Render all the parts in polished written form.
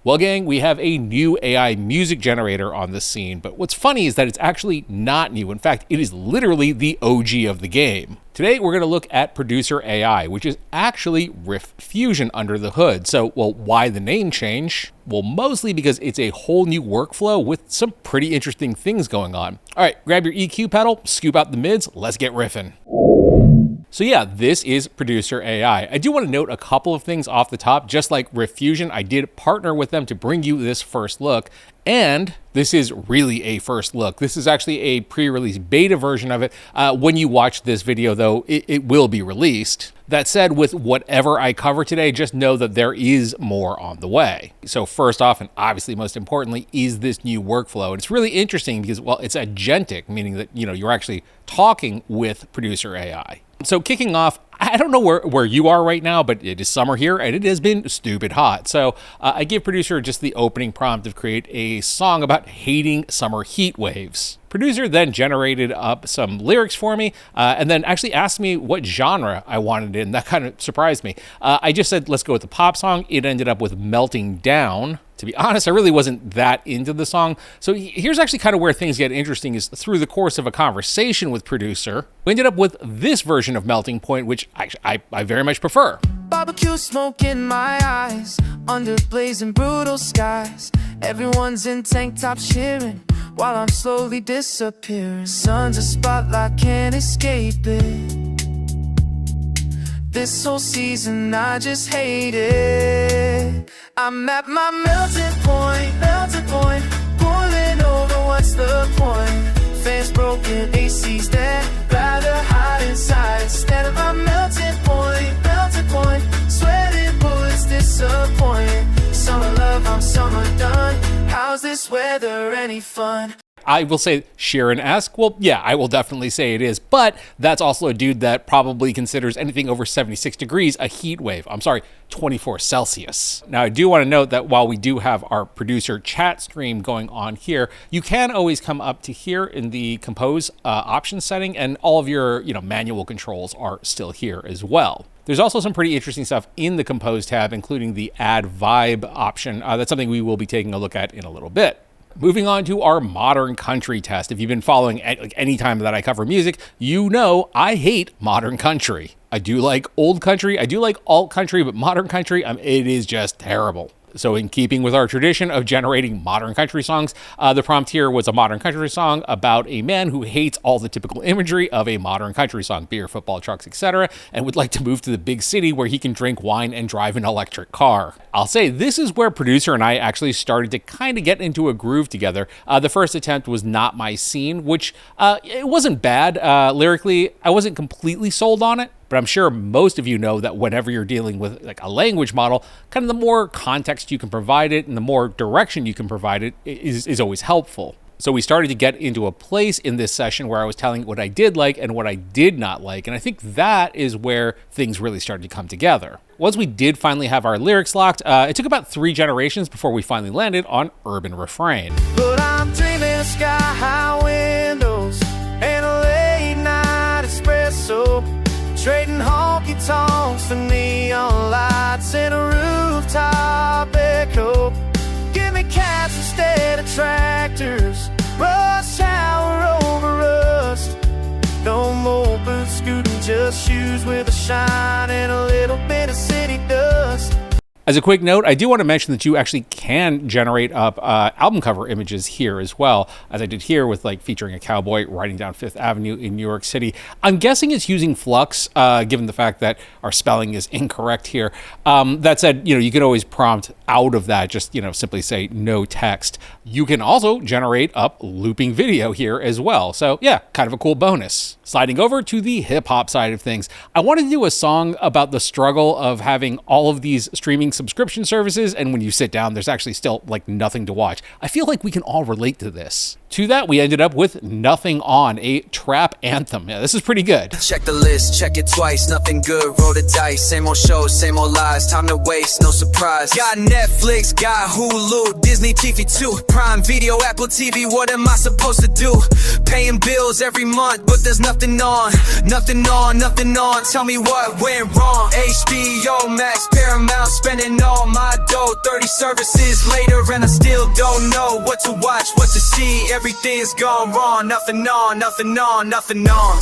Well, gang, we have a new AI music generator on the scene, but what's funny is that it's actually not new. In fact, it is literally the OG of the game. Today, we're going to look at Producer AI, which is actually Riffusion under the hood. So, well, why the name change? Well, mostly because it's a whole new workflow with some pretty interesting things going on. All right, grab your EQ pedal, scoop out the mids, let's get riffing. So yeah, this is Producer AI. I do want to note a couple of things off the top. Just like Riffusion, I did partner with them to bring you this first look. And this is really a first look. This is actually a pre-release beta version of it. When you watch this video, though, it will be released. That said, with whatever I cover today, just know that there is more on the way. So first off, and obviously most importantly, is this new workflow. And it's really interesting because, well, it's agentic, meaning that, you're actually talking with Producer AI. So kicking off, I don't know where you are right now, but it is summer here and it has been stupid hot. So I give Producer just the opening prompt of create a song about hating summer heat waves. Producer then generated up some lyrics for me and then actually asked me what genre I wanted in. That kind of surprised me. I just said, let's go with the pop song. It ended up with Melting Down. To be honest, I really wasn't that into the song. So here's actually kind of where things get interesting is through the course of a conversation with Producer, we ended up with this version of Melting Point, which I very much prefer. Barbecue smoke in my eyes, under blazing brutal skies. Everyone's in tank tops cheering, while I'm slowly disappearing. Sun's a spotlight, can't escape it. This whole season I just hate it. I'm at my melting point, boiling over, what's the point? Fans broken, AC's dead, rather hide inside instead of my melting point, sweating bullets disappointing. Summer love, I'm summer done, how's this weather any fun? I will say Sheeran-esque. Well, yeah, I will definitely say it is, but that's also a dude that probably considers anything over 76 degrees a heat wave. I'm sorry, 24 Celsius. Now, I do want to note that while we do have our producer chat stream going on here, you can always come up to here in the compose options setting, and all of your manual controls are still here as well. There's also some pretty interesting stuff in the compose tab, including the add vibe option. That's something we will be taking a look at in a little bit. Moving on to our modern country test. If you've been following any time that I cover music, you know I hate modern country. I do like old country, I do like alt country, but modern country, it is just terrible. So in keeping with our tradition of generating modern country songs, the prompt here was a modern country song about a man who hates all the typical imagery of a modern country song, beer, football, trucks, etc., and would like to move to the big city where he can drink wine and drive an electric car. I'll say this is where Producer and I actually started to kind of get into a groove together. The first attempt was Not My Scene, which it wasn't bad. Lyrically, I wasn't completely sold on it. But I'm sure most of you know that whenever you're dealing with like a language model, kind of the more context you can provide it and the more direction you can provide it is always helpful. So we started to get into a place in this session where I was telling what I did like and what I did not like. And I think that is where things really started to come together. Once we did finally have our lyrics locked, it took about 3 generations before we finally landed on Urban Refrain. But I'm dreaming of sky-high windows and a late night espresso, trading honky-tonks for neon lights and a rooftop echo. Give me cabs instead of tractors, rush hour over rust. No more boot scooting, just shoes with a shine and a little bit of city dust. As a quick note, I do want to mention that you actually can generate up album cover images here as well, as I did here with featuring a cowboy riding down 5th Avenue in New York City. I'm guessing it's using Flux, given the fact that our spelling is incorrect here. That said, you can always prompt out of that, just, simply say no text. You can also generate up looping video here as well. So yeah, kind of a cool bonus. Sliding over to the hip hop side of things, I wanted to do a song about the struggle of having all of these streaming subscription services, and when you sit down, there's actually still nothing to watch. I feel like we can all relate to this. To that, we ended up with Nothing On, a trap anthem. Yeah, this is pretty good. Check the list, check it twice, nothing good, roll the dice. Same old shows, same old lies, time to waste, no surprise. Got Netflix, got Hulu, Disney TV 2, Prime Video, Apple TV, what am I supposed to do? Paying bills every month, but there's nothing on. Tell me what went wrong. HBO Max, Paramount, spending spending all my dough. 30 services later and I still don't know what to watch, what to see. Everything's gone wrong, nothing on, nothing on, nothing on.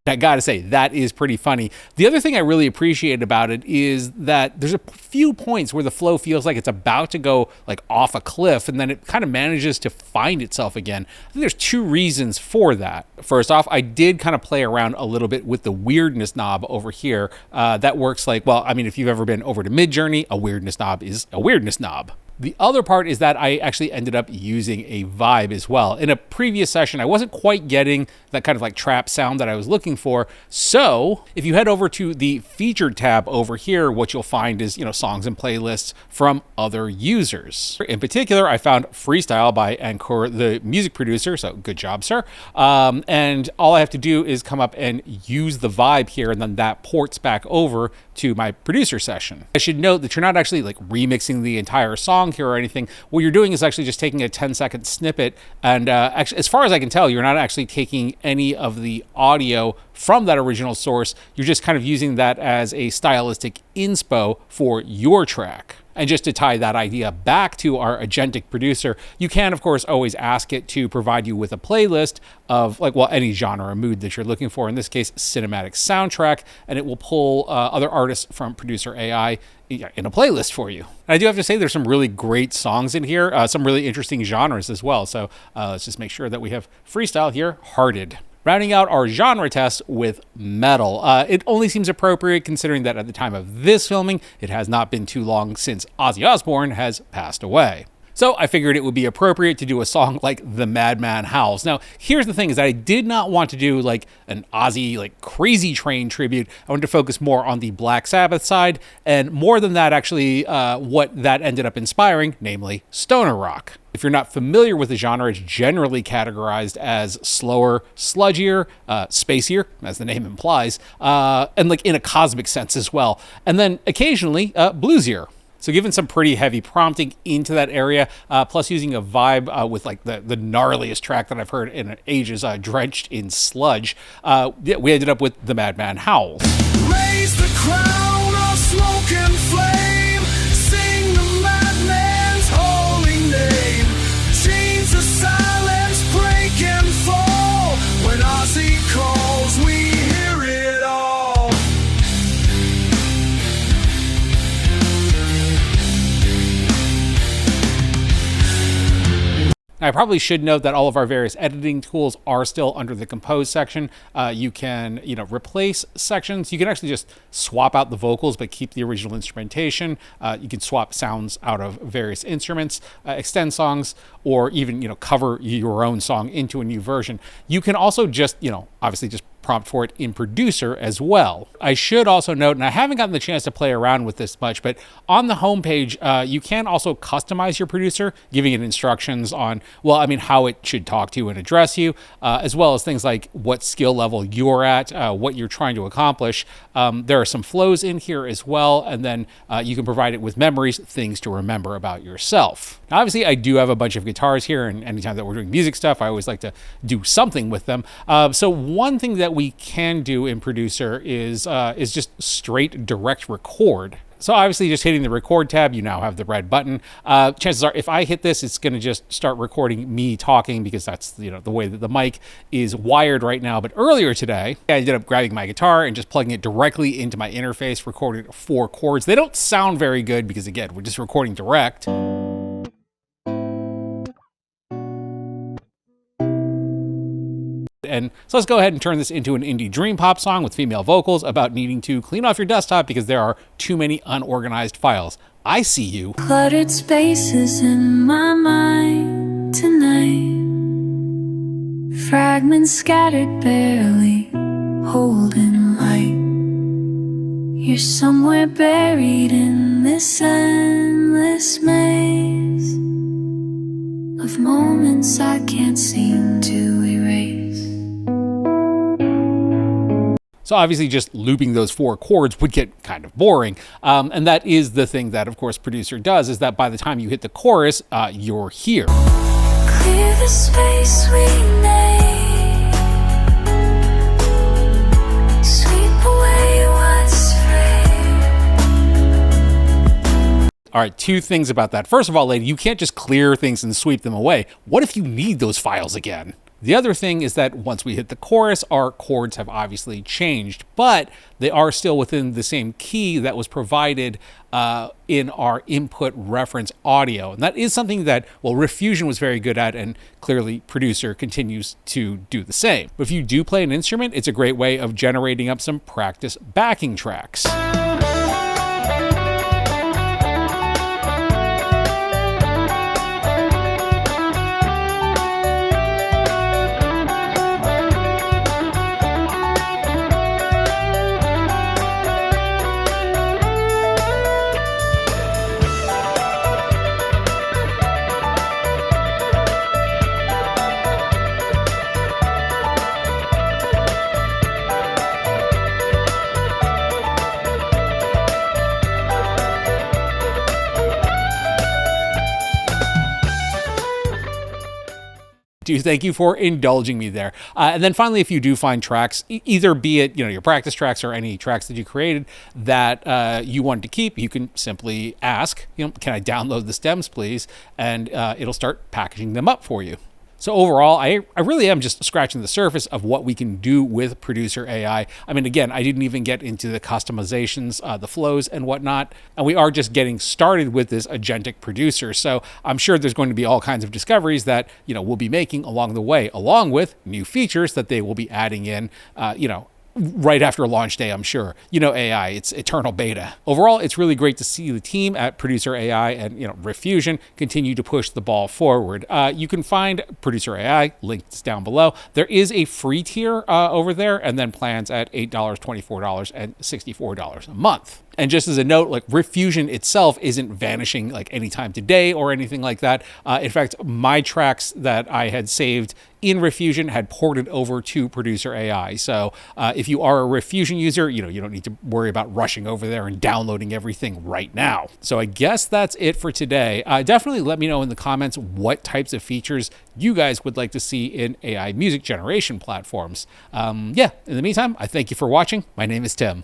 I gotta say, that is pretty funny. The other thing I really appreciate about it is that there's a few points where the flow feels like it's about to go like off a cliff, and then it kind of manages to find itself again. I think there's two reasons for that. First off, I did kind of play around a little bit with the weirdness knob over here. That works like, well, I mean, if you've ever been over to Midjourney, a weirdness knob is a weirdness knob. The other part is that I actually ended up using a vibe as well. In a previous session, I wasn't quite getting that kind of like trap sound that I was looking for. So if you head over to the featured tab over here, what you'll find is, songs and playlists from other users. In particular, I found Freestyle by Ankur, the music producer. So good job, sir. And all I have to do is come up and use the vibe here, and then that ports back over to my producer session. I should note that you're not actually like remixing the entire song here or anything. What you're doing is actually just taking a 10-second snippet, and actually, as far as I can tell, you're not actually taking any of the audio from that original source. You're just kind of using that as a stylistic inspo for your track. And just to tie that idea back to our agentic producer, you can, of course, always ask it to provide you with a playlist of any genre or mood that you're looking for. In this case, cinematic soundtrack, and it will pull other artists from producer AI in a playlist for you. And I do have to say there's some really great songs in here, some really interesting genres as well. So let's just make sure that we have freestyle here, Hearted. Rounding out our genre test with metal. It only seems appropriate considering that at the time of this filming, it has not been too long since Ozzy Osbourne has passed away. So I figured it would be appropriate to do a song like the Madman Howls. Now, here's the thing, is that I did not want to do like an Ozzy like Crazy Train tribute. I wanted to focus more on the Black Sabbath side, and more than that, actually, what that ended up inspiring, namely stoner rock. If you're not familiar with the genre, it's generally categorized as slower, sludgier, spacier, as the name implies, and like in a cosmic sense as well. And then occasionally bluesier. So given some pretty heavy prompting into that area, plus using a vibe with like the gnarliest track that I've heard in ages, Drenched in Sludge, we ended up with the Madman Howls. Raise the crown of smoke and flame, sing the madman's holy name. Chains of silence break and fall, when Ozzy calls we hear it all. I probably should note that all of our various editing tools are still under the compose section. You can, replace sections. You can actually just swap out the vocals, but keep the original instrumentation. You can swap sounds out of various instruments, extend songs, or even, cover your own song into a new version. You can also just, obviously just prompt for it in producer as well. I should also note, and I haven't gotten the chance to play around with this much, but on the homepage, you can also customize your producer, giving it instructions on, how it should talk to you and address you, as well as things like what skill level you're at, what you're trying to accomplish. There are some flows in here as well, and then you can provide it with memories, things to remember about yourself. Now, obviously, I do have a bunch of guitars here, and anytime that we're doing music stuff, I always like to do something with them. So one thing that we can do in producer is just straight direct record. So obviously just hitting the record tab, you now have the red button. Chances are if I hit this, it's going to just start recording me talking, because that's the way that the mic is wired right now. But earlier today, I ended up grabbing my guitar and just plugging it directly into my interface, recorded 4 chords. They don't sound very good because, again, we're just recording direct. And so let's go ahead and turn this into an indie Dreampop song with female vocals about needing to clean off your desktop because there are too many unorganized files. I see you. Cluttered spaces in my mind tonight. Fragments scattered, barely holding light. You're somewhere buried in this endless maze of moments I can't seem to erase. So obviously just looping those 4 chords would get kind of boring. And that is the thing that, of course, producer does, is that by the time you hit the chorus, you're here. Clear the space we made. Sweep away what's frayed. All right, two things about that. First of all, lady, you can't just clear things and sweep them away. What if you need those files again? The other thing is that once we hit the chorus, our chords have obviously changed, but they are still within the same key that was provided in our input reference audio. And that is something that, well, Riffusion was very good at, and clearly Producer continues to do the same. But if you do play an instrument, it's a great way of generating up some practice backing tracks. Thank you for indulging me there. And then finally, if you do find tracks, either be it your practice tracks or any tracks that you created that you want to keep, you can simply ask, can I download the stems, please? And it'll start packaging them up for you. So overall, I really am just scratching the surface of what we can do with Producer AI. I mean, again, I didn't even get into the customizations, the flows and whatnot, and we are just getting started with this agentic producer. So I'm sure there's going to be all kinds of discoveries that, we'll be making along the way, along with new features that they will be adding in, right after launch day, I'm sure. AI, it's eternal beta. Overall, it's really great to see the team at Producer AI and Riffusion continue to push the ball forward. You can find Producer AI linked down below. There is a free tier over there, and then plans at $8, $24, and $64 a month. And just as a note, Riffusion itself isn't vanishing anytime today or anything like that. In fact, my tracks that I had saved in Riffusion had ported over to Producer AI. So if you are a Riffusion user, you don't need to worry about rushing over there and downloading everything right now. So I guess that's it for today. Definitely let me know in the comments what types of features you guys would like to see in AI music generation platforms. In the meantime, I thank you for watching. My name is Tim.